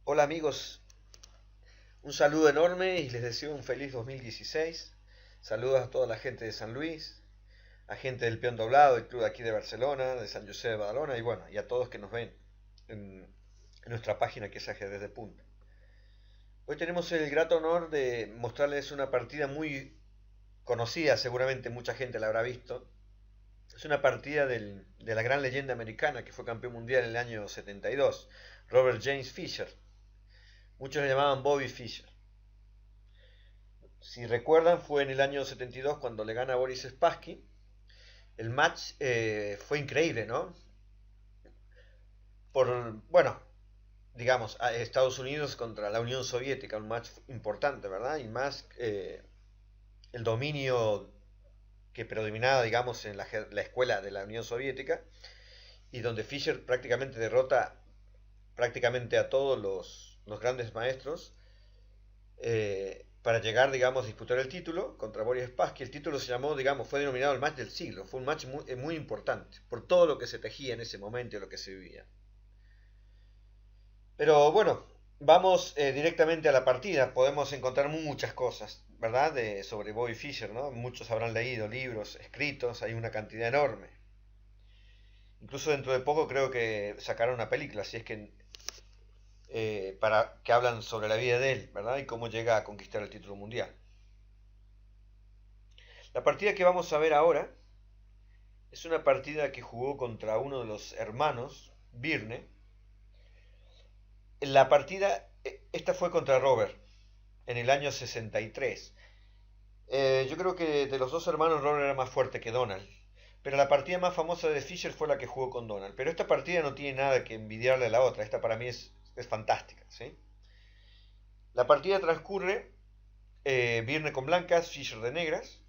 Hola amigos, un saludo enorme y les deseo un feliz 2016. Saludos a toda la gente de San Luis, a gente del Peón Doblado, el club de aquí de Barcelona, de San José de Badalona y bueno, y a todos que nos ven en nuestra página que es Ajedrez de Punta. Hoy tenemos el grato honor de mostrarles una partida muy conocida, seguramente mucha gente la habrá visto. Es una partida de la gran leyenda americana que fue campeón mundial en el año 72, Robert James Fischer. Muchos le llamaban Bobby Fischer. Si recuerdan, fue en el año 72 cuando le gana a Boris Spassky. El match fue increíble, ¿no? Bueno, digamos, a Estados Unidos contra la Unión Soviética, un match importante, ¿verdad? Y más el dominio que predominaba, digamos, en la escuela de la Unión Soviética, y donde Fischer prácticamente derrota prácticamente a todos los grandes maestros, para llegar, digamos, a disputar el título contra Boris Spassky. El título se llamó, digamos, fue denominado el match del siglo. Fue un match muy importante por todo lo que se tejía en ese momento y lo que se vivía. Pero bueno, vamos directamente a la partida. Podemos encontrar muchas cosas, ¿verdad? Sobre Bobby Fischer, ¿no? Muchos habrán leído libros, escritos, hay una cantidad enorme. Incluso dentro de poco creo que sacarán una película, si es que para que hablan sobre la vida de él, ¿verdad? Y cómo llega a conquistar el título mundial. La partida que vamos a ver ahora es una partida que jugó contra uno de los hermanos, Birne. La partida, esta fue contra Robert, en el año 63. Yo creo que de los dos hermanos Robert era más fuerte que Donald. Pero la partida más famosa de Fischer fue la que jugó con Donald. Pero esta partida no tiene nada que envidiarle a la otra. Esta para mí es fantástica, ¿sí? La partida transcurre Birne con blancas, Fischer de negras.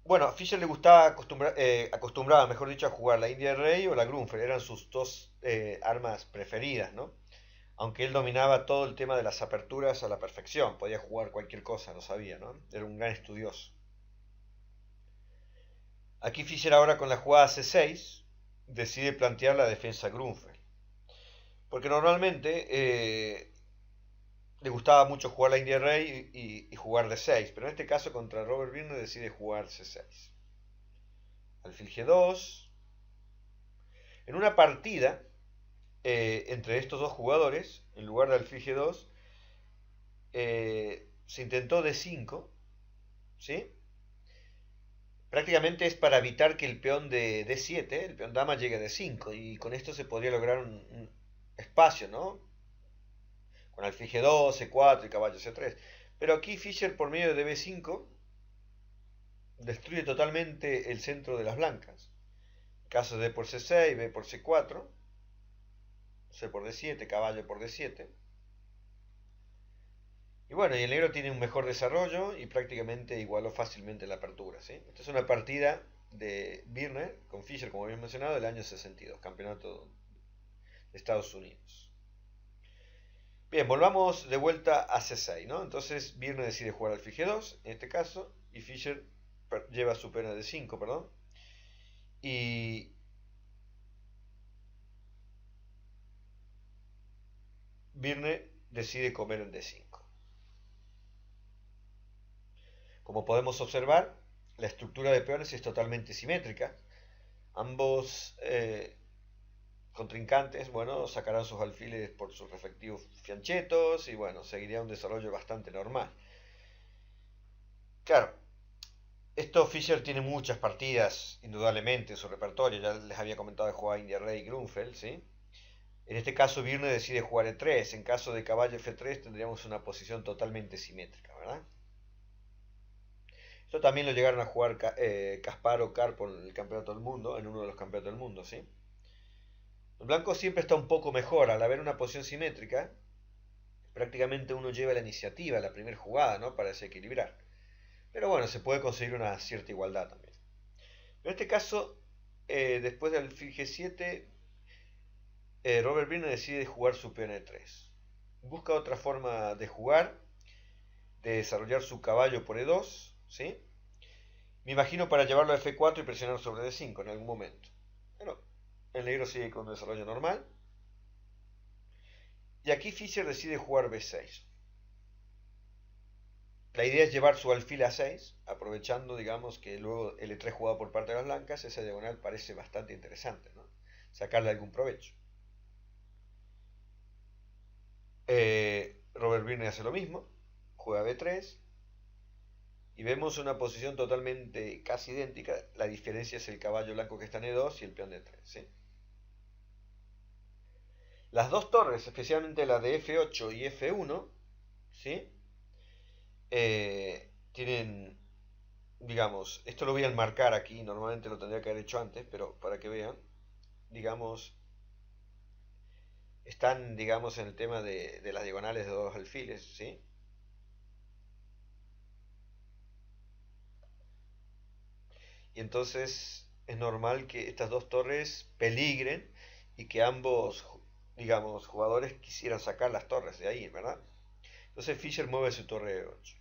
Bueno, a Fischer le gustaba acostumbraba, mejor dicho, a jugar la India Rey o la Grunfeld, eran sus dos armas preferidas, ¿no? Aunque él dominaba todo el tema de las aperturas a la perfección, podía jugar cualquier cosa, lo sabía, ¿no? Era un gran estudioso. Aquí Fischer ahora con la jugada C6 decide plantear la defensa Grunfeld, porque normalmente le gustaba mucho jugar la India Rey y jugar D6, pero en este caso contra Robert Birne decide jugar C6. Alfil G2. En una partida entre estos dos jugadores, en lugar de alfil G2, se intentó D5, ¿sí? Prácticamente es para evitar que el peón de D7, el peón dama, llegue a D5, y con esto se podría lograr un espacio, ¿no? Con alfil G2, C4 y caballo C3. Pero aquí Fischer, por medio de B5, destruye totalmente el centro de las blancas. Caso D por C6, B por C4, C por D7, caballo por D7. Y bueno, y el negro tiene un mejor desarrollo y prácticamente igualó fácilmente la apertura, ¿sí? Esta es una partida de Birne con Fischer, como habíamos mencionado, del año 62, campeonato de Estados Unidos. Bien, volvamos de vuelta a C6, ¿no? Entonces Birne decide jugar alfil G2, en este caso, y Fischer lleva su peón a D5, perdón. Y Birne decide comer en D5. Como podemos observar, la estructura de peones es totalmente simétrica. Ambos contrincantes, bueno, sacarán sus alfiles por sus respectivos fianchetos y bueno, seguiría un desarrollo bastante normal. Claro, esto Fischer tiene muchas partidas, indudablemente, en su repertorio. Ya les había comentado de jugar India Rey y Grunfeld, ¿sí? En este caso, Birne decide jugar E3. En caso de caballo F3 tendríamos una posición totalmente simétrica, ¿verdad? Esto también lo llegaron a jugar Kasparov, Karpov en el campeonato del mundo, en uno de los campeonatos del mundo, ¿sí? El blanco siempre está un poco mejor. Al haber una posición simétrica, prácticamente uno lleva la iniciativa, la primera jugada, ¿no? Para desequilibrar. Pero bueno, se puede conseguir una cierta igualdad también. En este caso, después del alfil G7, Robert Birne decide jugar su peón E3. Busca otra forma de jugar, de desarrollar su caballo por E2, ¿sí? Me imagino para llevarlo a F4 y presionar sobre D5 en algún momento. Pero el negro sigue con un desarrollo normal. Y aquí Fischer decide jugar B6. La idea es llevar su alfil a 6, aprovechando, digamos, que luego el E3 jugado por parte de las blancas, esa diagonal parece bastante interesante, ¿no? Sacarle algún provecho. Robert Birne hace lo mismo, juega B3, y vemos una posición totalmente casi idéntica. La diferencia es el caballo blanco que está en E2 y el peón D3, ¿sí? Las dos torres, especialmente la de F8 y F1, ¿sí? Tienen, digamos, esto lo voy a enmarcar aquí, normalmente lo tendría que haber hecho antes, pero para que vean, digamos, están, digamos, en el tema de las diagonales de dos alfiles, ¿sí? Y entonces es normal que estas dos torres peligren y que ambos, digamos, jugadores quisieran sacar las torres de ahí, ¿verdad? Entonces Fischer mueve su torre de 8.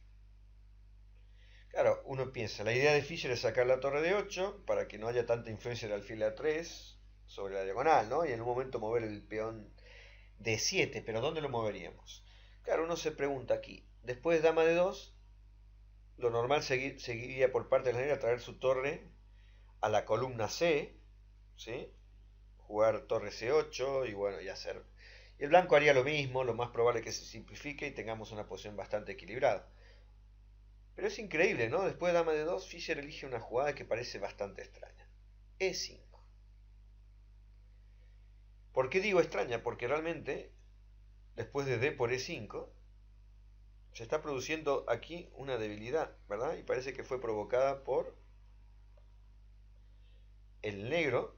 Claro, uno piensa, la idea de Fischer es sacar la torre de 8 para que no haya tanta influencia del alfil A3 sobre la diagonal, ¿no? Y en un momento mover el peón de 7, pero ¿dónde lo moveríamos? Claro, uno se pregunta aquí, después de dama de 2, lo normal seguiría por parte de la negra traer su torre a la columna C, ¿sí? Jugar torre C8 y bueno, y hacer... Y el blanco haría lo mismo, lo más probable es que se simplifique y tengamos una posición bastante equilibrada. Pero es increíble, ¿no? Después de dama de 2, Fischer elige una jugada que parece bastante extraña. E5. ¿Por qué digo extraña? Porque realmente, después de D por E5, se está produciendo aquí una debilidad, ¿verdad? Y parece que fue provocada por el negro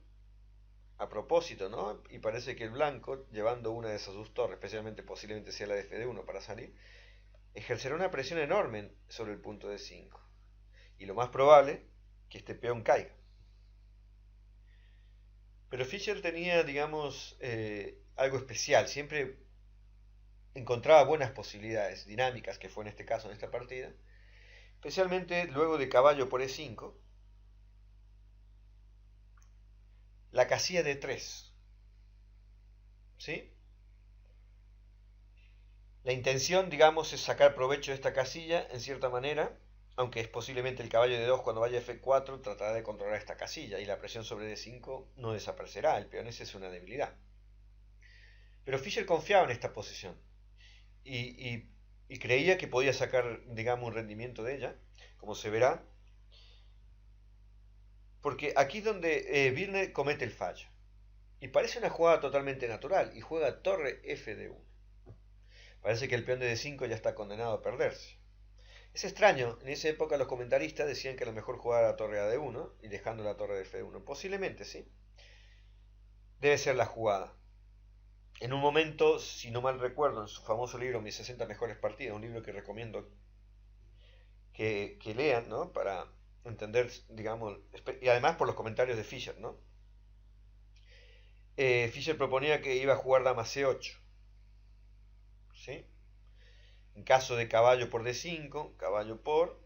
a propósito, ¿no? Y parece que el blanco, llevando una de esas dos torres, especialmente posiblemente sea la de F1 para salir, ejercerá una presión enorme sobre el punto de 5. Y lo más probable, que este peón caiga. Pero Fischer tenía, digamos, algo especial. Siempre encontraba buenas posibilidades dinámicas, que fue en este caso, en esta partida. Especialmente luego de caballo por E5. La casilla de 3. ¿Sí? La intención, digamos, es sacar provecho de esta casilla, en cierta manera, aunque es posiblemente el caballo de 2 cuando vaya a F4 tratará de controlar esta casilla y la presión sobre D5 no desaparecerá, el peón ese es una debilidad. Pero Fischer confiaba en esta posición y creía que podía sacar, digamos, un rendimiento de ella, como se verá, porque aquí es donde Birne comete el fallo. Y parece una jugada totalmente natural, y juega torre F de 1. Parece que el peón de D5 ya está condenado a perderse. Es extraño, en esa época los comentaristas decían que a lo mejor jugaba la torre a D1 y dejando la torre de F1. Posiblemente, sí. Debe ser la jugada. En un momento, si no mal recuerdo, en su famoso libro Mis 60 mejores partidas, un libro que recomiendo que lean, ¿no? Para entender, digamos, y además por los comentarios de Fischer, ¿no? Fischer proponía que iba a jugar dama C8, ¿sí? En caso de caballo por D5, caballo por,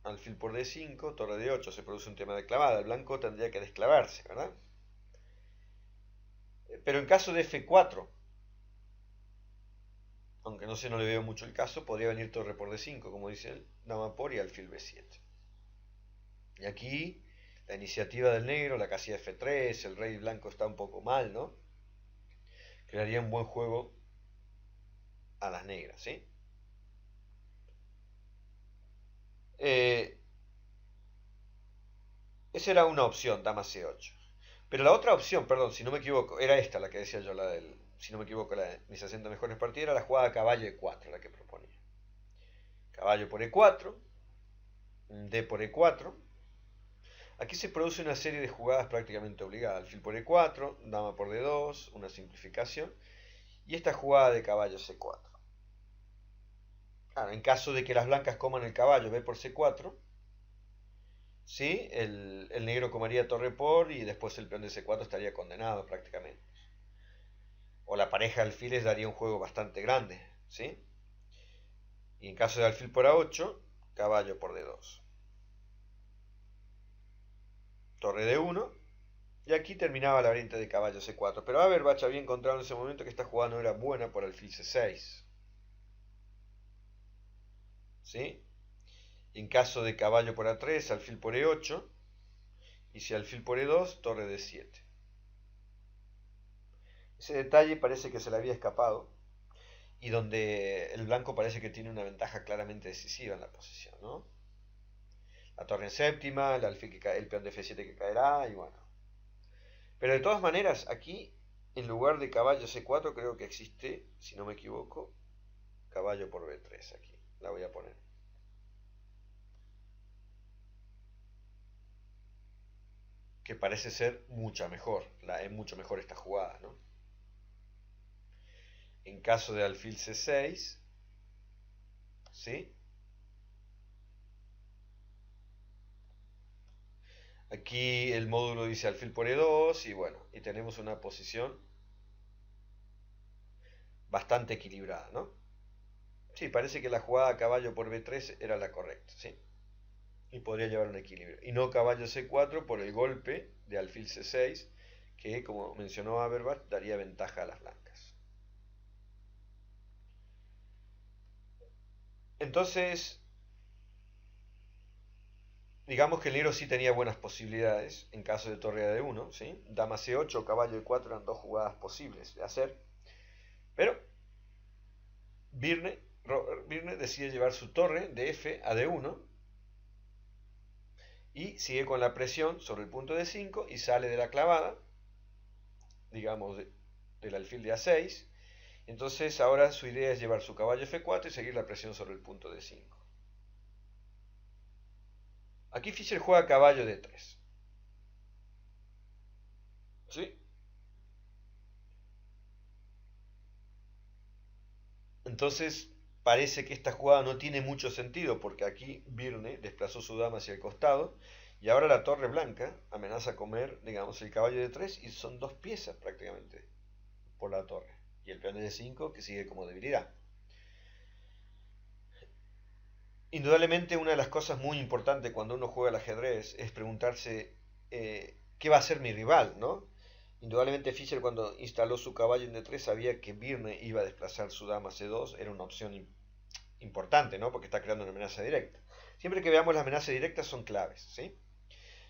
alfil por D5, torre D8, se produce un tema de clavada. El blanco tendría que desclavarse, ¿verdad? Pero en caso de F4, aunque no sé, no le veo mucho el caso, podría venir torre por D5, como dice él, dama por y alfil B7. Y aquí la iniciativa del negro, la casilla F3, el rey blanco está un poco mal, ¿no? Crearía un buen juego a las negras, ¿sí? Esa era una opción, dama C8. Pero la otra opción, perdón, si no me equivoco, era esta la que decía yo, la del, si no me equivoco, la de mis 60 mejores partidas, era la jugada caballo E4, la que proponía. Caballo por E4, D por E4. Aquí se produce una serie de jugadas prácticamente obligadas. Alfil por E4, dama por D2, una simplificación. Y esta jugada de caballo C4. Claro, en caso de que las blancas coman el caballo B por C4, ¿sí? El negro comería torre por y después el peón de C4 estaría condenado prácticamente. O la pareja de alfiles daría un juego bastante grande, ¿sí? Y en caso de alfil por A8, caballo por D2. Torre D1, Y aquí terminaba la variante de caballo C4. Pero Averbach había encontrado en ese momento que esta jugada no era buena por alfil C6. ¿Sí? En caso de caballo por A3, alfil por E8. Y si alfil por E2, torre D7. Ese detalle parece que se le había escapado. Y donde el blanco parece que tiene una ventaja claramente decisiva en la posición, ¿no? La torre en séptima, el alfil que cae, el peón de F7 que caerá, y bueno. Pero de todas maneras, aquí, en lugar de caballo C4, creo que existe, si no me equivoco, caballo por B3 aquí. La voy a poner. Que parece ser mucho mejor. Es mucho mejor esta jugada, ¿no? En caso de alfil C6, ¿sí? Aquí el módulo dice alfil por E2 y bueno, y tenemos una posición bastante equilibrada, ¿no? Sí, parece que la jugada caballo por B3 era la correcta, ¿sí? Y podría llevar un equilibrio. Y no caballo C4 por el golpe de alfil C6, que como mencionó Averbach, daría ventaja a las blancas. Entonces, digamos que el negro sí tenía buenas posibilidades en caso de torre a D1, ¿sí? Dama C8 o caballo E4 eran dos jugadas posibles de hacer. Pero Robert Birne decide llevar su torre de F a D1 y sigue con la presión sobre el punto de 5 y sale de la clavada, digamos, del alfil de A6. Entonces ahora su idea es llevar su caballo F4 y seguir la presión sobre el punto de 5. Aquí Fischer juega caballo D3. ¿Sí? Entonces parece que esta jugada no tiene mucho sentido porque aquí Birne desplazó su dama hacia el costado y ahora la torre blanca amenaza comer, digamos, el caballo de 3 y son dos piezas prácticamente por la torre. Y el peón de 5 que sigue como debilidad. Indudablemente una de las cosas muy importantes cuando uno juega al ajedrez es preguntarse qué va a hacer mi rival, ¿no? Indudablemente Fischer cuando instaló su caballo en D3 sabía que Birne iba a desplazar su dama a C2, era una opción importante, ¿no? Porque está creando una amenaza directa. Siempre que veamos las amenazas directas son claves, ¿sí?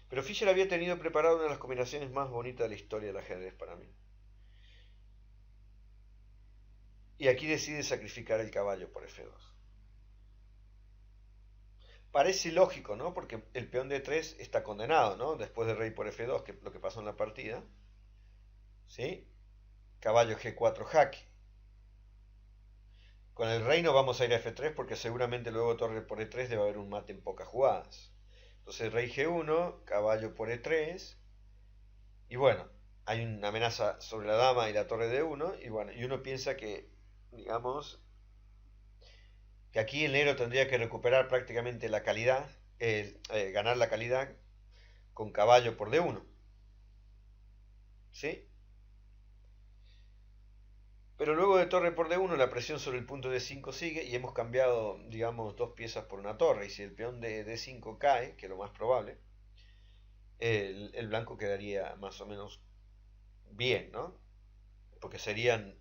Pero Fischer había tenido preparado una de las combinaciones más bonitas de la historia del ajedrez para mí. Y aquí decide sacrificar el caballo por F2. Parece lógico, ¿no? Porque el peón de 3 está condenado, ¿no? Después de rey por F2, que es lo que pasó en la partida. ¿Sí? Caballo G4 jaque. Con el rey no vamos a ir a F3 porque seguramente luego torre por E3 debe haber un mate en pocas jugadas. Entonces rey G1, caballo por E3. Y bueno, hay una amenaza sobre la dama y la torre D1. Y bueno, y uno piensa que, digamos, que aquí el negro tendría que recuperar prácticamente la calidad, ganar la calidad con caballo por D1. ¿Sí? Pero luego de torre por D1 la presión sobre el punto D5 sigue y hemos cambiado, digamos, dos piezas por una torre. Y si el peón de D5 cae, que es lo más probable, el blanco quedaría más o menos bien, ¿no? Porque serían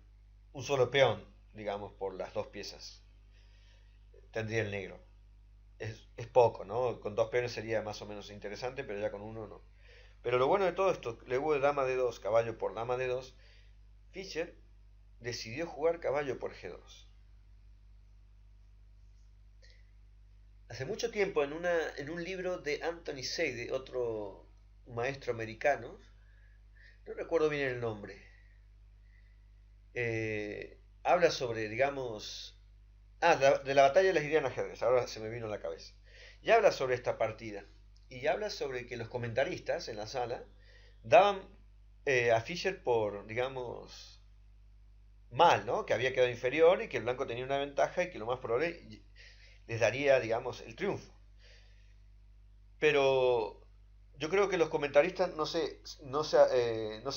un solo peón, digamos, por las dos piezas. Tendría el negro. Es poco, ¿no? Con dos peones sería más o menos interesante, pero ya con uno no. Pero lo bueno de todo esto, luego de dama D2, caballo por dama D2, Fischer decidió jugar caballo por G2. Hace mucho tiempo en un libro de Anthony Seyde, otro maestro americano, no recuerdo bien el nombre, habla sobre, digamos, de la batalla de las ideas en ajedrez, ahora se me vino a la cabeza. Y habla sobre esta partida. Y habla sobre que los comentaristas en la sala daban a Fischer por, digamos, mal, ¿no? Que había quedado inferior y que el blanco tenía una ventaja y que lo más probable les daría, digamos, el triunfo. Pero yo creo que los comentaristas, no sé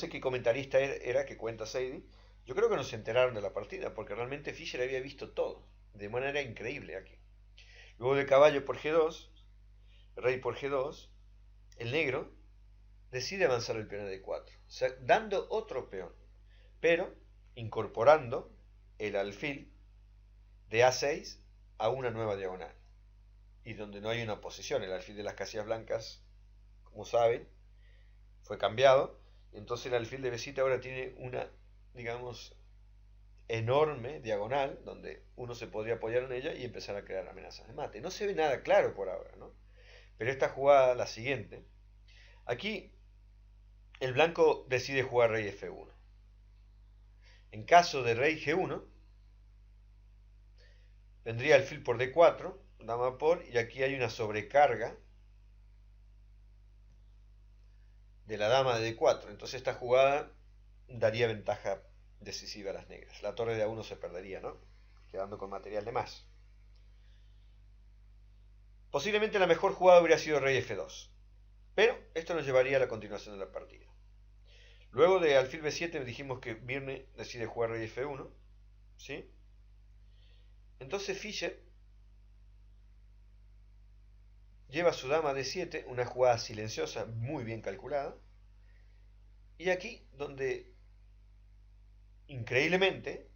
qué comentarista era que cuenta Sadie, yo creo que no se enteraron de la partida, porque realmente Fischer había visto todo, de manera increíble aquí. Luego de caballo por G2, rey por G2, el negro decide avanzar el peón a D4, o sea, dando otro peón, pero incorporando el alfil de A6 a una nueva diagonal, y donde no hay una oposición. El alfil de las casillas blancas, como saben, fue cambiado, entonces el alfil de B7 ahora tiene una, digamos, enorme diagonal, donde uno se podría apoyar en ella y empezar a crear amenazas de mate. No se ve nada claro por ahora, ¿no? Pero esta jugada, la siguiente, aquí el blanco decide jugar rey F1. En caso de rey G1, vendría alfil por D4, dama por, y aquí hay una sobrecarga de la dama de D4. Entonces esta jugada daría ventaja decisiva a las negras. La torre de A1 se perdería, ¿no? Quedando con material de más. Posiblemente la mejor jugada hubiera sido rey F2, pero esto nos llevaría a la continuación de la partida. Luego de alfil B7 dijimos que Birne decide jugar rey F1, ¿sí? Entonces Fischer lleva su dama D7, una jugada silenciosa, muy bien calculada, y aquí donde increíblemente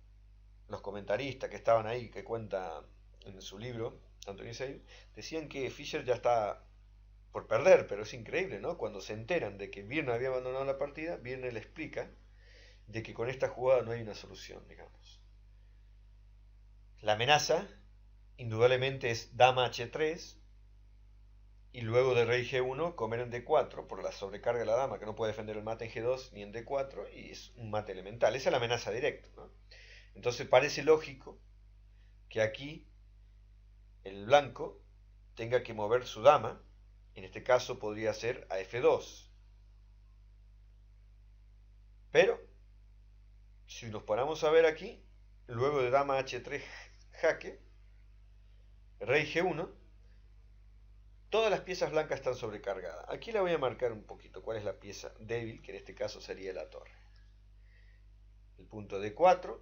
los comentaristas que estaban ahí, que cuenta en su libro, Anthony Seid, decían que Fischer ya está por perder, pero es increíble, ¿no? Cuando se enteran de que Birne había abandonado la partida, Birne le explica de que con esta jugada no hay una solución, digamos. La amenaza, indudablemente, es dama H3, y luego de rey G1 comer en D4 por la sobrecarga de la dama, que no puede defender el mate en G2 ni en D4, y es un mate elemental. Esa es la amenaza directa, ¿no? Entonces parece lógico que aquí el blanco tenga que mover su dama, en este caso podría ser a F2. Pero, si nos ponemos a ver aquí, luego de dama H3 jaque, rey G1, todas las piezas blancas están sobrecargadas. Aquí la voy a marcar un poquito cuál es la pieza débil, que en este caso sería la torre. El punto D4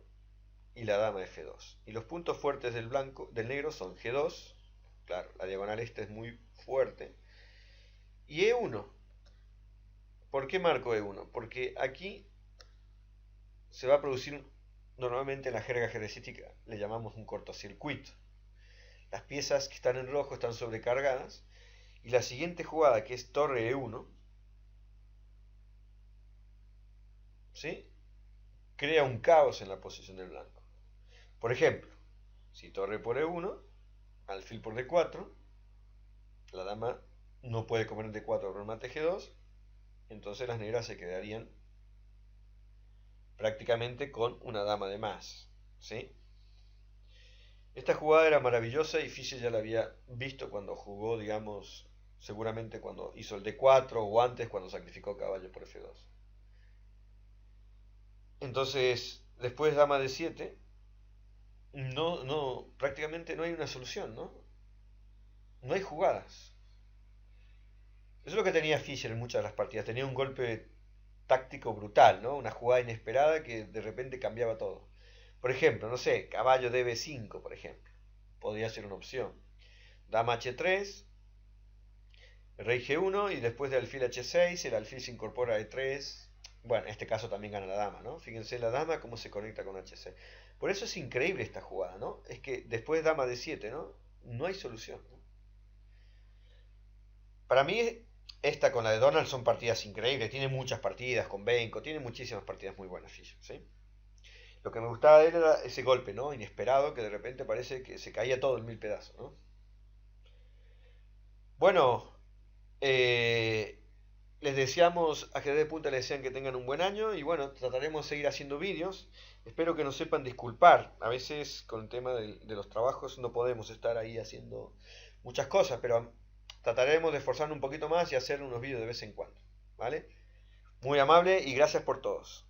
y la dama F2. Y los puntos fuertes del blanco, del negro son G2, claro, la diagonal esta es muy fuerte, y E1. ¿Por qué marco E1? Porque aquí se va a producir, normalmente en la jerga ajedrecística le llamamos un cortocircuito. Las piezas que están en rojo están sobrecargadas, y la siguiente jugada, que es torre E1, ¿sí?, crea un caos en la posición del blanco. Por ejemplo, si torre por E1, alfil por D4, la dama no puede comer en D4 por el mate G2, entonces las negras se quedarían prácticamente con una dama de más, ¿sí? Esta jugada era maravillosa y Fischer ya la había visto cuando jugó, digamos, seguramente cuando hizo el D4 o antes cuando sacrificó caballo por F2. Entonces, después dama D7, prácticamente no hay una solución, ¿no? No hay jugadas. Eso es lo que tenía Fischer en muchas de las partidas. Tenía un golpe táctico brutal, ¿no? Una jugada inesperada que de repente cambiaba todo. Por ejemplo, no sé, caballo DB5, por ejemplo. Podría ser una opción. Dama H3, rey G1 y después de alfil H6, el alfil se incorpora a E3. Bueno, en este caso también gana la dama, ¿no? Fíjense la dama cómo se conecta con H6. Por eso es increíble esta jugada, ¿no? Es que después dama D7, ¿no? No hay solución, ¿no? Para mí, esta con la de Donald son partidas increíbles. Tiene muchas partidas con Benko, tiene muchísimas partidas muy buenas, Fischer, ¿sí? Lo que me gustaba de él era ese golpe, ¿no? Inesperado, que de repente parece que se caía todo en mil pedazos, ¿no? Bueno, les deseamos, a Ajedrez de Punta les desean que tengan un buen año y bueno, trataremos de seguir haciendo vídeos. Espero que nos sepan disculpar. A veces con el tema de los trabajos no podemos estar ahí haciendo muchas cosas, pero trataremos de esforzarnos un poquito más y hacer unos vídeos de vez en cuando, ¿vale? Muy amable y gracias por todos.